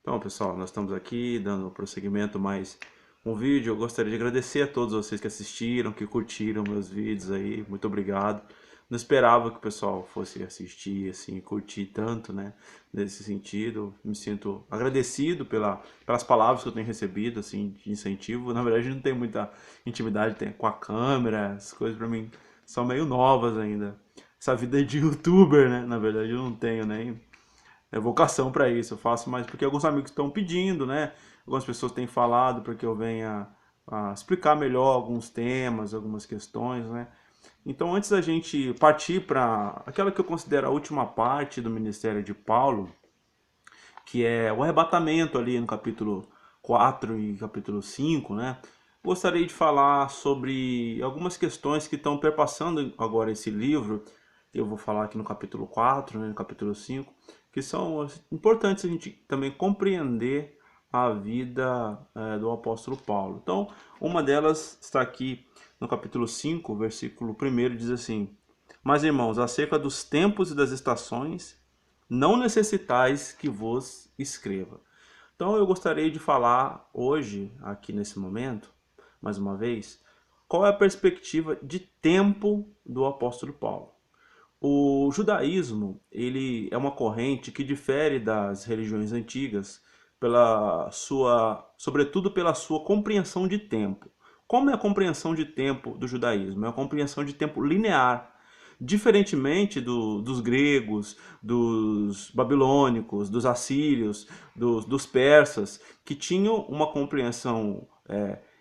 Então, pessoal, nós estamos aqui dando prosseguimento mais um vídeo. Eu gostaria de agradecer a todos vocês que assistiram, que curtiram meus vídeos aí. Muito obrigado. Não esperava que o pessoal fosse assistir, assim, curtir tanto, né? Nesse sentido, me sinto agradecido pelas palavras que eu tenho recebido, assim, de incentivo. Na verdade, não tenho muita intimidade com a câmera, as coisas pra mim são meio novas ainda. Essa vida de youtuber, né? Na verdade, eu não tenho nem vocação para isso. Eu faço mais porque alguns amigos estão pedindo, né? Algumas pessoas têm falado para que eu venha a explicar melhor alguns temas, algumas questões, né? Então, antes da gente partir para aquela que eu considero a última parte do ministério de Paulo, que é o arrebatamento ali no capítulo 4 e capítulo 5, né? Gostaria de falar sobre algumas questões que estão perpassando agora esse livro. Eu vou falar aqui no capítulo 4, né, no capítulo 5, que são importantes a gente também compreender a vida do apóstolo Paulo. Então, uma delas está aqui no capítulo 5, versículo 1, diz assim: Mas, irmãos, acerca dos tempos e das estações, não necessitais que vos escreva. Então eu gostaria de falar hoje, aqui nesse momento, mais uma vez, qual é a perspectiva de tempo do apóstolo Paulo. O judaísmo, ele é uma corrente que difere das religiões antigas sobretudo pela sua compreensão de tempo. Como é a compreensão de tempo do judaísmo? É uma compreensão de tempo linear. Diferentemente dos gregos, dos babilônicos, dos assírios, dos persas, que tinham uma compreensão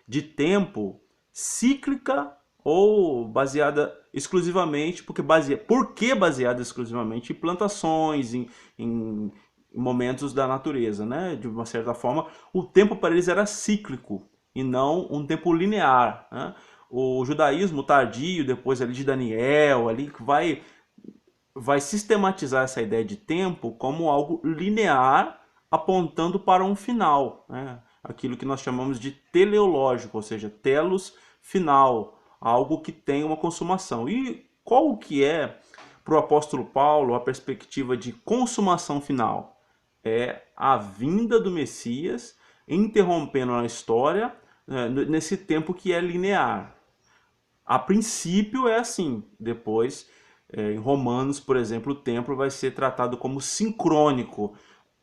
de tempo cíclica ou baseada exclusivamente, por que baseada exclusivamente em plantações, em momentos da natureza, né? De uma certa forma, o tempo para eles era cíclico e não um tempo linear, né? O judaísmo tardio, depois ali de Daniel, ali que vai sistematizar essa ideia de tempo como algo linear, apontando para um final, né? Aquilo que nós chamamos de teleológico, ou seja, telos final, algo que tem uma consumação. E qual que é, para o apóstolo Paulo, a perspectiva de consumação final? É a vinda do Messias, interrompendo a história, nesse tempo que é linear. A princípio é assim, depois, em Romanos, por exemplo, o tempo vai ser tratado como sincrônico.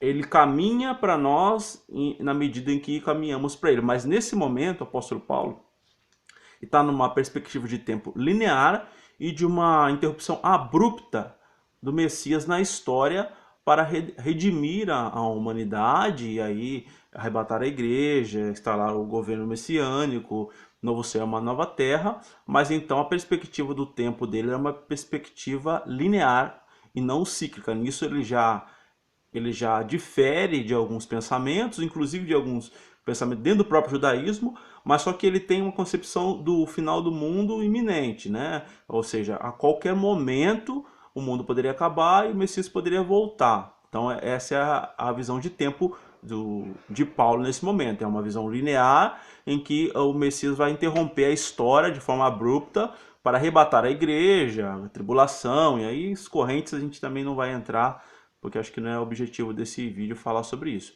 Ele caminha para nós na medida em que caminhamos para ele. Mas nesse momento, o apóstolo Paulo está numa perspectiva de tempo linear e de uma interrupção abrupta do Messias na história para redimir a humanidade e aí arrebatar a igreja, instalar o governo messiânico, novo céu, uma nova terra. Mas então a perspectiva do tempo dele é uma perspectiva linear e não cíclica. Nisso ele já difere de alguns pensamentos, inclusive de alguns pensamentos dentro do próprio judaísmo, mas só que ele tem uma concepção do final do mundo iminente, né? Ou seja, a qualquer momento o mundo poderia acabar e o Messias poderia voltar. Então essa é a visão de tempo de Paulo nesse momento. É uma visão linear em que o Messias vai interromper a história de forma abrupta para arrebatar a igreja, a tribulação, e aí as correntes a gente também não vai entrar, porque acho que não é o objetivo desse vídeo falar sobre isso.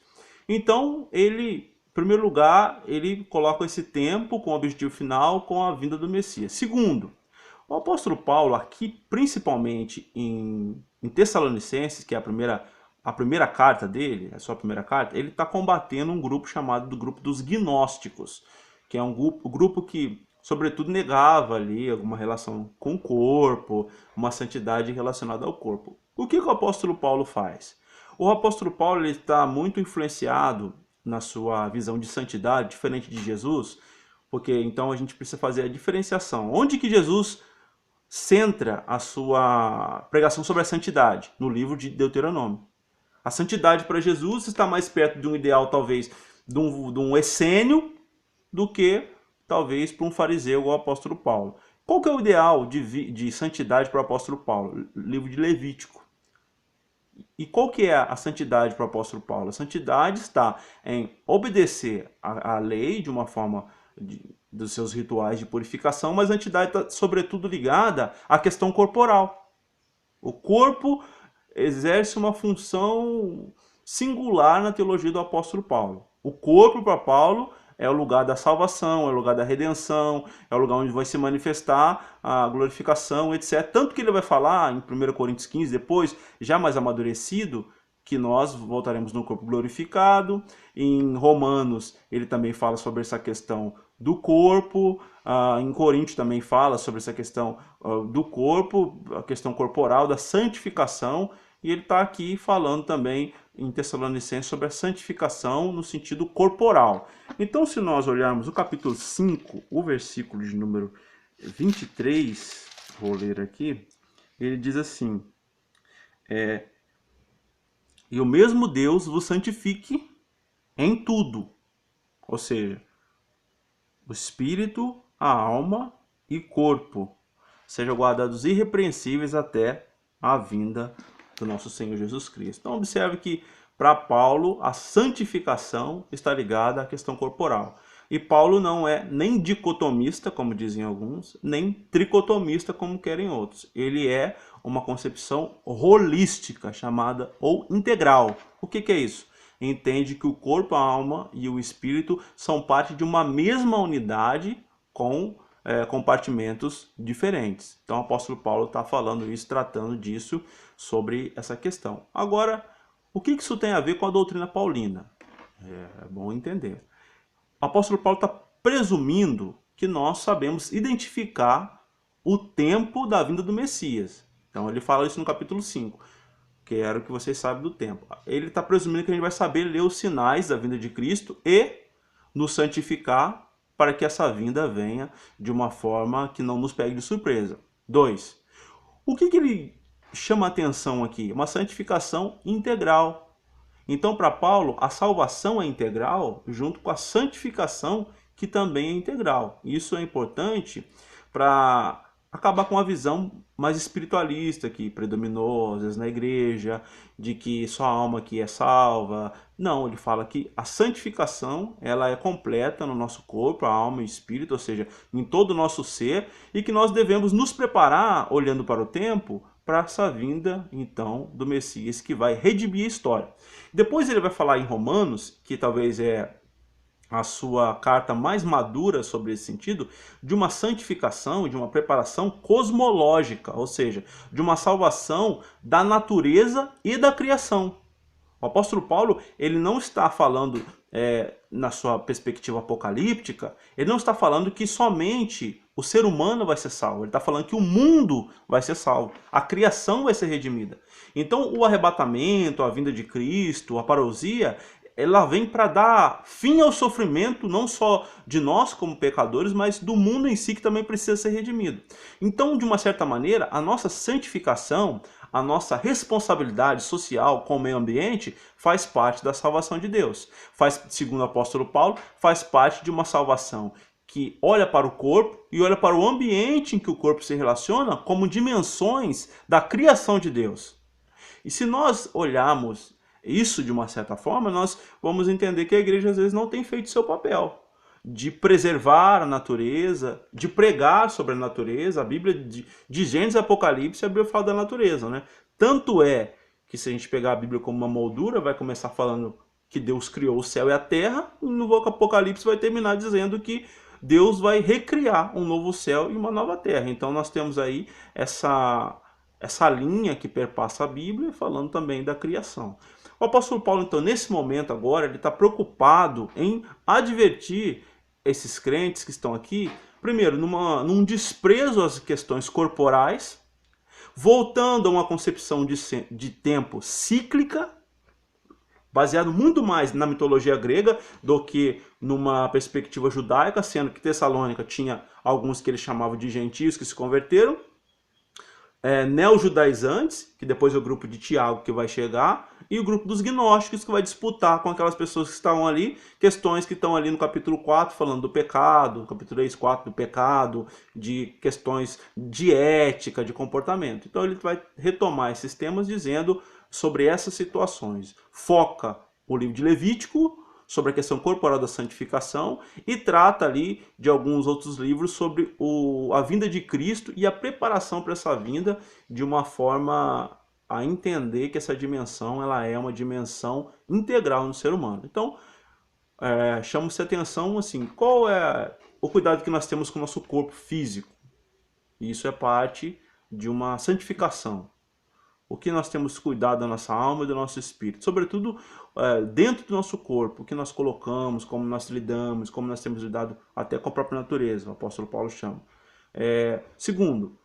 Então, em primeiro lugar, ele coloca esse tempo com o objetivo final, com a vinda do Messias. Segundo, o apóstolo Paulo, aqui principalmente em Tessalonicenses, que é a primeira carta dele, a sua primeira carta, ele está combatendo um grupo chamado do grupo dos gnósticos, que é um grupo que, sobretudo, negava ali alguma relação com o corpo, uma santidade relacionada ao corpo. O que o apóstolo Paulo faz? O apóstolo Paulo está muito influenciado na sua visão de santidade, diferente de Jesus, porque então a gente precisa fazer a diferenciação. Onde que Jesus centra a sua pregação sobre a santidade? No livro de Deuteronômio. A santidade para Jesus está mais perto de um ideal, talvez, de um essênio, do que, talvez, para um fariseu igual o apóstolo Paulo. Qual que é o ideal de santidade para o apóstolo Paulo? Livro de Levítico. E qual que é a santidade para o apóstolo Paulo? A santidade está em obedecer à lei de uma forma dos seus rituais de purificação, mas a santidade está sobretudo ligada à questão corporal. O corpo exerce uma função singular na teologia do apóstolo Paulo. O corpo para Paulo é o lugar da salvação, é o lugar da redenção, é o lugar onde vai se manifestar a glorificação, etc. Tanto que ele vai falar em 1 Coríntios 15, depois, já mais amadurecido, que nós voltaremos no corpo glorificado. Em Romanos, ele também fala sobre essa questão do corpo. Em Coríntios também fala sobre essa questão do corpo, a questão corporal, da santificação. E ele está aqui falando também em Tessalonicenses sobre a santificação no sentido corporal. Então, se nós olharmos o capítulo 5, o versículo de número 23, vou ler aqui, ele diz assim: e o mesmo Deus vos santifique em tudo, ou seja, o espírito, a alma e corpo, sejam guardados irrepreensíveis até a vinda do nosso Senhor Jesus Cristo. Então observe que para Paulo a santificação está ligada à questão corporal. E Paulo não é nem dicotomista, como dizem alguns, nem tricotomista, como querem outros. Ele é uma concepção holística, chamada ou integral. O que é isso? Entende que o corpo, a alma e o espírito são parte de uma mesma unidade com compartimentos diferentes. Então o apóstolo Paulo está falando isso, tratando disso, sobre essa questão. Agora, o que isso tem a ver com a doutrina paulina? É bom entender. O apóstolo Paulo está presumindo que nós sabemos identificar o tempo da vinda do Messias. Então ele fala isso no capítulo 5. Quero que vocês saibam do tempo. Ele está presumindo que a gente vai saber ler os sinais da vinda de Cristo e nos santificar para que essa vinda venha de uma forma que não nos pegue de surpresa. 2. O que ele chama a atenção aqui? Uma santificação integral. Então, para Paulo, a salvação é integral junto com a santificação, que também é integral. Isso é importante para acabar com a visão mais espiritualista que predominou, às vezes, na igreja, de que só a alma que é salva. Não, ele fala que a santificação ela é completa no nosso corpo, a alma e o espírito, ou seja, em todo o nosso ser, e que nós devemos nos preparar, olhando para o tempo, para essa vinda, então, do Messias, que vai redimir a história. Depois ele vai falar em Romanos, que talvez é a sua carta mais madura sobre esse sentido, de uma santificação, de uma preparação cosmológica, ou seja, de uma salvação da natureza e da criação. O apóstolo Paulo, ele não está falando, na sua perspectiva apocalíptica, ele não está falando que somente o ser humano vai ser salvo. Ele está falando que o mundo vai ser salvo. A criação vai ser redimida. Então, o arrebatamento, a vinda de Cristo, a parousia, ela vem para dar fim ao sofrimento, não só de nós como pecadores, mas do mundo em si, que também precisa ser redimido. Então, de uma certa maneira, a nossa santificação, a nossa responsabilidade social com o meio ambiente faz parte da salvação de Deus. Segundo o apóstolo Paulo, faz parte de uma salvação que olha para o corpo e olha para o ambiente em que o corpo se relaciona como dimensões da criação de Deus. E se nós olharmos isso de uma certa forma, nós vamos entender que a igreja às vezes não tem feito seu papel de preservar a natureza, de pregar sobre a natureza. A Bíblia, de Gênesis e Apocalipse, a Bíblia fala da natureza, né? Tanto é que, se a gente pegar a Bíblia como uma moldura, vai começar falando que Deus criou o céu e a terra, e no Apocalipse vai terminar dizendo que Deus vai recriar um novo céu e uma nova terra. Então nós temos aí essa linha que perpassa a Bíblia, falando também da criação. O apóstolo Paulo, então, nesse momento agora, ele está preocupado em advertir esses crentes que estão aqui, primeiro, num desprezo às questões corporais, voltando a uma concepção de tempo cíclica, baseado muito mais na mitologia grega do que numa perspectiva judaica, sendo que Tessalônica tinha alguns que ele chamava de gentios que se converteram, neo-judaizantes, que depois é o grupo de Tiago que vai chegar, e o grupo dos gnósticos, que vai disputar com aquelas pessoas que estavam ali, questões que estão ali no capítulo 4, falando do pecado, no capítulo 3, 4 do pecado, de questões de ética, de comportamento. Então ele vai retomar esses temas dizendo sobre essas situações. Foca o livro de Levítico sobre a questão corporal da santificação e trata ali de alguns outros livros sobre a vinda de Cristo e a preparação para essa vinda de uma forma a entender que essa dimensão ela é uma dimensão integral no ser humano. Então, chama-se atenção assim, qual é o cuidado que nós temos com o nosso corpo físico? Isso é parte de uma santificação. O que nós temos que cuidar da nossa alma e do nosso espírito, sobretudo dentro do nosso corpo, o que nós colocamos, como nós lidamos, como nós temos lidado até com a própria natureza, o apóstolo Paulo chama. Segundo,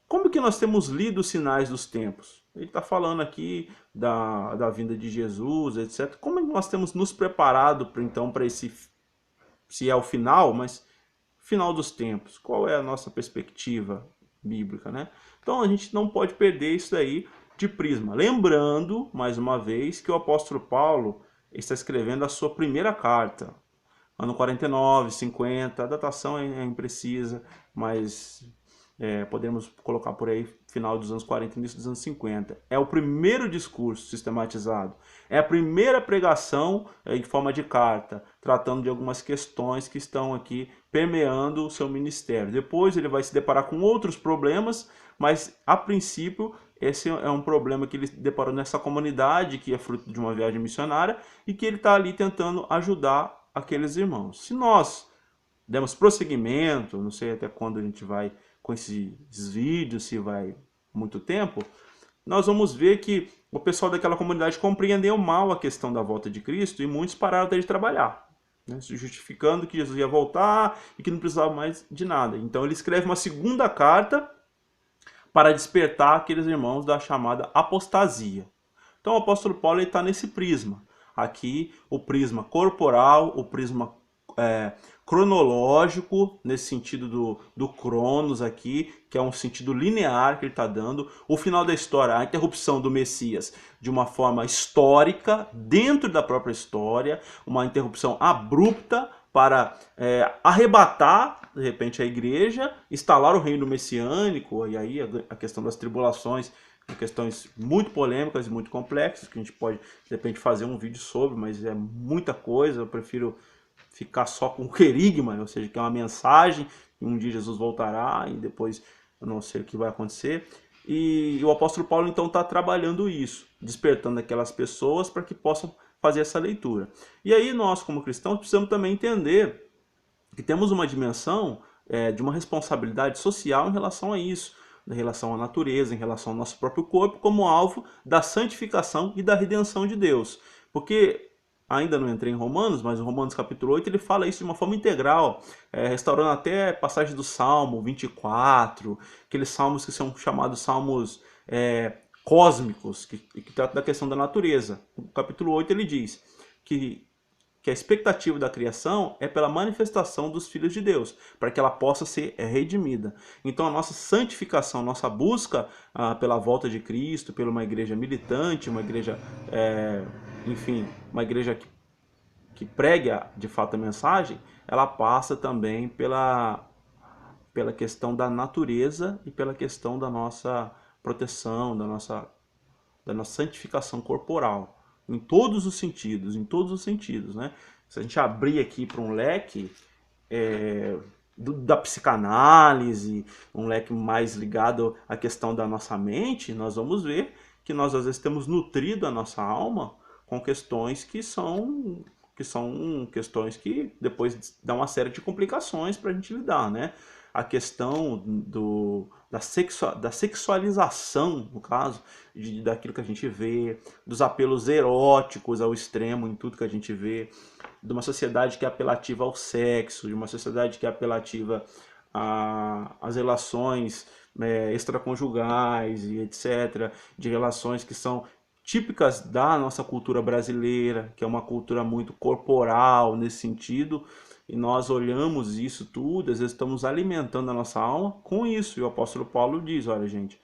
como que nós temos lido os sinais dos tempos? Ele está falando aqui da vinda de Jesus, etc. Como é que nós temos nos preparado então para esse, se é o final, mas final dos tempos? Qual é a nossa perspectiva bíblica, né? Então a gente não pode perder isso daí de prisma. Lembrando, mais uma vez, que o apóstolo Paulo está escrevendo a sua primeira carta. Ano 49, 50, a datação é imprecisa, mas podemos colocar por aí final dos anos 40 e início dos anos 50. É o primeiro discurso sistematizado. É a primeira pregação em forma de carta, tratando de algumas questões que estão aqui permeando o seu ministério. Depois ele vai se deparar com outros problemas, mas a princípio esse é um problema que ele deparou nessa comunidade, que é fruto de uma viagem missionária, e que ele está ali tentando ajudar aqueles irmãos. Se nós demos prosseguimento, não sei até quando a gente vai com esses vídeos, se vai muito tempo, nós vamos ver que o pessoal daquela comunidade compreendeu mal a questão da volta de Cristo e muitos pararam até de trabalhar, né, justificando que Jesus ia voltar e que não precisava mais de nada. Então ele escreve uma segunda carta para despertar aqueles irmãos da chamada apostasia. Então o apóstolo Paulo está nesse prisma. Aqui o prisma corporal, o prisma cronológico, nesse sentido do Cronos aqui, que é um sentido linear que ele está dando. O final da história, a interrupção do Messias de uma forma histórica, dentro da própria história, uma interrupção abrupta para arrebatar, de repente, a igreja, instalar o reino messiânico, e aí a questão das tribulações, questões muito polêmicas e muito complexas, que a gente pode, de repente, fazer um vídeo sobre, mas é muita coisa, eu prefiro ficar só com o querigma, ou seja, que é uma mensagem, que um dia Jesus voltará, e depois eu não sei o que vai acontecer. E o apóstolo Paulo, então, está trabalhando isso, despertando aquelas pessoas para que possam fazer essa leitura. E aí nós, como cristãos, precisamos também entender que temos uma dimensão de uma responsabilidade social em relação a isso, em relação à natureza, em relação ao nosso próprio corpo, como alvo da santificação e da redenção de Deus. Porque, ainda não entrei em Romanos, mas em Romanos capítulo 8 ele fala isso de uma forma integral, restaurando até passagem do Salmo 24, aqueles salmos que são chamados salmos cósmicos, que tratam da questão da natureza. No capítulo 8 ele diz que a expectativa da criação é pela manifestação dos filhos de Deus, para que ela possa ser redimida. Então a nossa santificação, nossa busca pela volta de Cristo, pela uma igreja militante, uma igreja, enfim, uma igreja que pregue de fato a mensagem, ela passa também pela questão da natureza e pela questão da nossa proteção, da nossa santificação corporal. Em todos os sentidos, né? Se a gente abrir aqui para um leque da psicanálise, um leque mais ligado à questão da nossa mente, nós vamos ver que nós às vezes temos nutrido a nossa alma com questões que são questões que depois dão uma série de complicações para a gente lidar, né? A questão da sexualização, no caso, daquilo que a gente vê, dos apelos eróticos ao extremo em tudo que a gente vê, de uma sociedade que é apelativa ao sexo, de uma sociedade que é apelativa às relações extraconjugais e etc., de relações que são típicas da nossa cultura brasileira, que é uma cultura muito corporal nesse sentido, e nós olhamos isso tudo, às vezes estamos alimentando a nossa alma com isso. E o apóstolo Paulo diz, olha gente,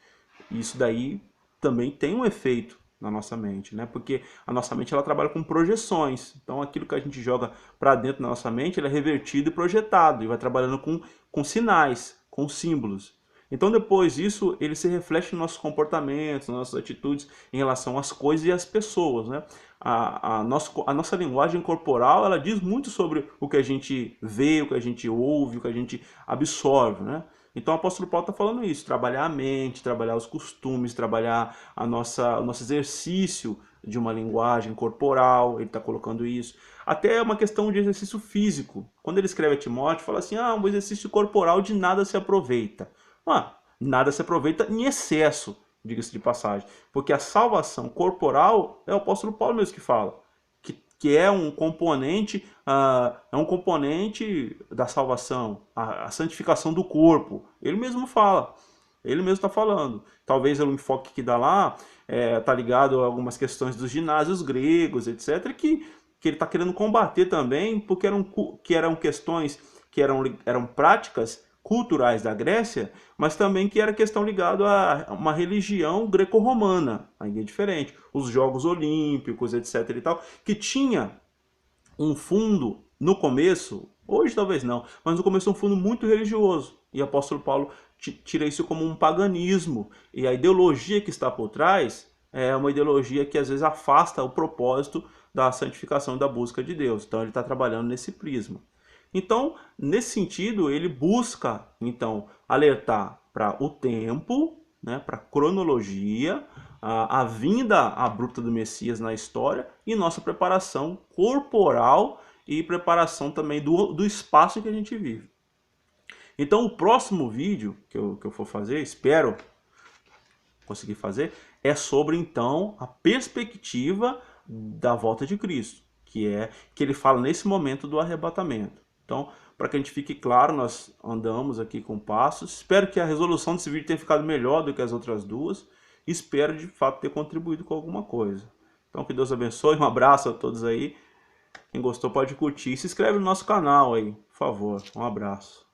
isso daí também tem um efeito na nossa mente, né? Porque a nossa mente ela trabalha com projeções. Então aquilo que a gente joga para dentro da nossa mente, ele é revertido e projetado, e vai trabalhando com sinais, com símbolos. Então depois isso ele se reflete nos nossos comportamentos, nas nossas atitudes em relação às coisas e às pessoas, né? A nossa linguagem corporal ela diz muito sobre o que a gente vê, o que a gente ouve, o que a gente absorve, né? Então o apóstolo Paulo está falando isso, trabalhar a mente, trabalhar os costumes, trabalhar o nosso exercício de uma linguagem corporal, ele está colocando isso. Até uma questão de exercício físico. Quando ele escreve a Timóteo, fala assim, o exercício corporal de nada se aproveita. Nada se aproveita em excesso, diga-se de passagem. Porque a salvação corporal é o apóstolo Paulo mesmo que fala. Que é um componente, da salvação, a santificação do corpo. Ele mesmo fala. Ele mesmo está falando. Talvez o enfoque que dá lá tá ligado a algumas questões dos ginásios gregos, etc., que ele está querendo combater também, porque eram questões que eram práticas culturais da Grécia, mas também que era questão ligada a uma religião greco-romana, aí é diferente. Os Jogos Olímpicos, etc. e tal, que tinha um fundo no começo, hoje talvez não, mas no começo um fundo muito religioso. E o apóstolo Paulo tira isso como um paganismo. E a ideologia que está por trás é uma ideologia que às vezes afasta o propósito da santificação e da busca de Deus. Então ele está trabalhando nesse prisma. Então, nesse sentido, ele busca então alertar para o tempo, né, para a cronologia, a vinda abrupta do Messias na história e nossa preparação corporal e preparação também do espaço que a gente vive. Então, o próximo vídeo que eu for fazer, espero conseguir fazer, é sobre então a perspectiva da volta de Cristo, que ele fala nesse momento do arrebatamento. Então, para que a gente fique claro, nós andamos aqui com passos. Espero que a resolução desse vídeo tenha ficado melhor do que as outras duas. Espero de fato ter contribuído com alguma coisa. Então, que Deus abençoe. Um abraço a todos aí. Quem gostou pode curtir. Se inscreve no nosso canal aí, por favor. Um abraço.